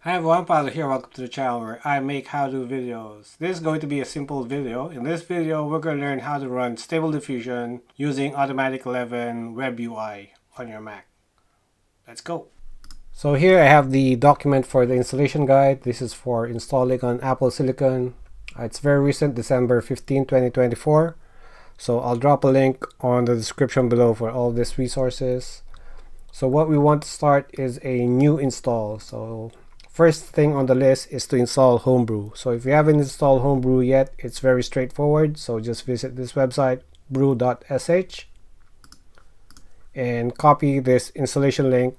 Hi everyone, Paolo here. Welcome to the channel where I make how-to videos. This is going to be a simple video. In this video, we're going to learn how to run Stable Diffusion using Automatic11 WebUI on your Mac. Let's go. So here I have the document for the installation guide. This is for installing on Apple Silicon. It's very recent, December 15, 2024. So I'll drop a link on the description below for all these resources. So what we want to start is a new install. So first thing on the list is to install Homebrew. So if you haven't installed Homebrew yet, it's very straightforward. So just visit this website, brew.sh, and copy this installation link.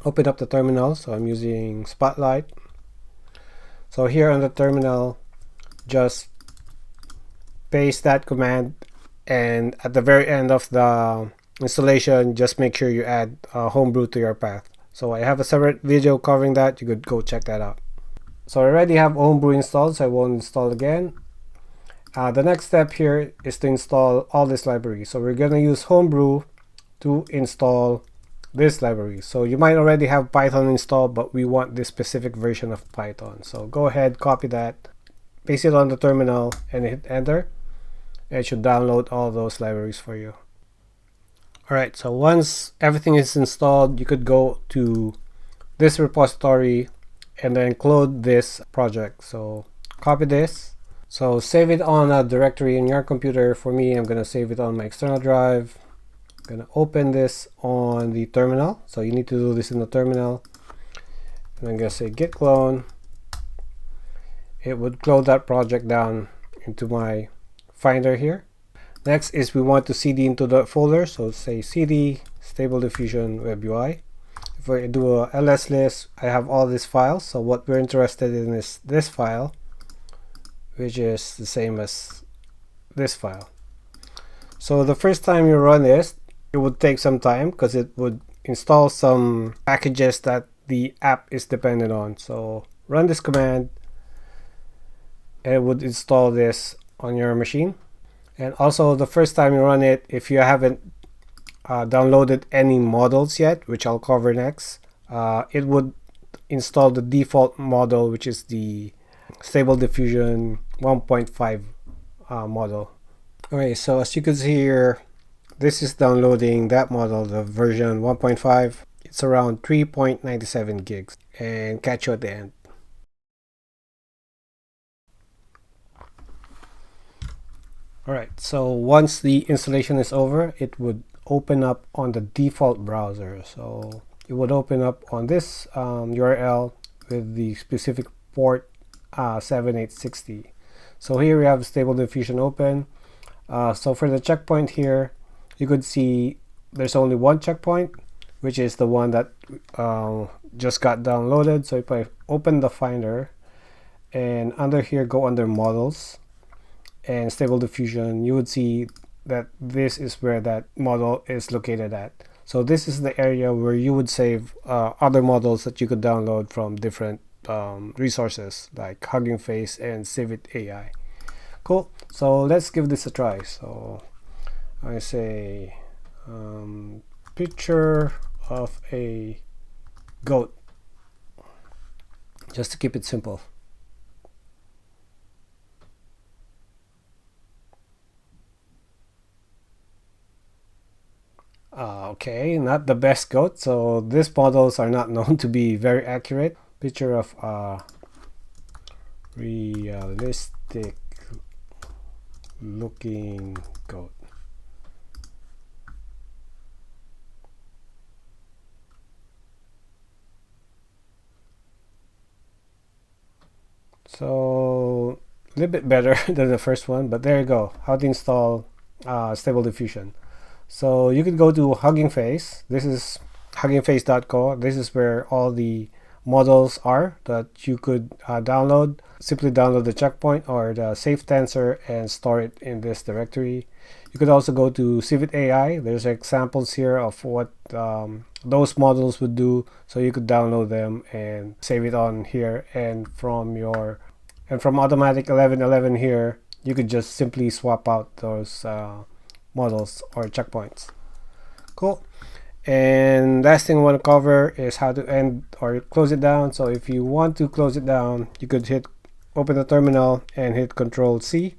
Open up the terminal. So I'm using Spotlight. So here on the terminal, just paste that command, and at the very end of the installation, just make sure you add Homebrew to your path. So I have a separate video covering that. You could go check that out. So I already have Homebrew installed, so I won't install again. The next step here is to install all this library. So we're going to use Homebrew to install this library. So you might already have Python installed, but we want this specific version of Python. So go ahead, copy that, paste it on the terminal, and hit enter. It should download all those libraries for you. Alright, so once everything is installed, you could go to this repository and then clone this project. So copy this. So save it on a directory in your computer. For me, I'm going to save it on my external drive. I'm going to open this on the terminal. So you need to do this in the terminal. And I'm going to say git clone. It would clone that project down into my Finder here. Next is we want to cd into the folder, so say cd Stable Diffusion WebUI. If I do a ls list, I have all these files. So what we're interested in is this file, which is the same as this file. So the first time you run this, it would take some time because it would install some packages that the app is dependent on. So run this command, and it would install this on your machine. And also the first time you run it, if you haven't downloaded any models yet, which I'll cover next, it would install the default model, which is the Stable Diffusion 1.5 model. Okay, so as you can see here, this is downloading that model, the version 1.5. It's around 3.97 gigs, and catch you at the end. Alright, so once the installation is over, it would open up on the default browser. So it would open up on this URL with the specific port 7860. So here we have Stable Diffusion open. So for the checkpoint here, you could see there's only one checkpoint, which is the one that just got downloaded. So if I open the Finder and under here, go under Models and Stable Diffusion, you would see that this is where that model is located at. So this is the area where you would save other models that you could download from different resources like Hugging Face and Civit AI. Cool. So let's give this a try. So I say picture of a goat, just to keep it simple. Okay, not the best goat. So these models are not known to be very accurate. Picture of a realistic looking goat. So a little bit better than the first one, but there you go. How to install Stable Diffusion. So you could go to Hugging Face. This is huggingface.co. This is where all the models are that you could download. Simply download the checkpoint or the safe tensor and store it in this directory. You could also go to Civit AI. There's examples here of what those models would do. So you could download them and save it on here. And from Automatic1111 here, you could just simply swap out those models or checkpoints. Cool. And last thing I want to cover is how to end or close it down. So if you want to close it down, you could open the terminal and hit Control C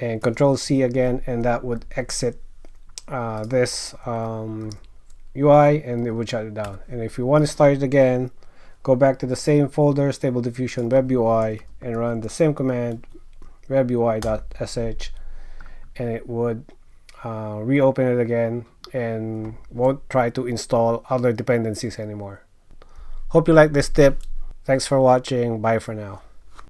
and Control C again, and that would exit this UI, and it would shut it down. And if you want to start it again, go back to the same folder, Stable Diffusion WebUI, and run the same command, webui.sh, and it would reopen it again and won't try to install other dependencies anymore. Hope you like this tip. Thanks for watching. Bye for now.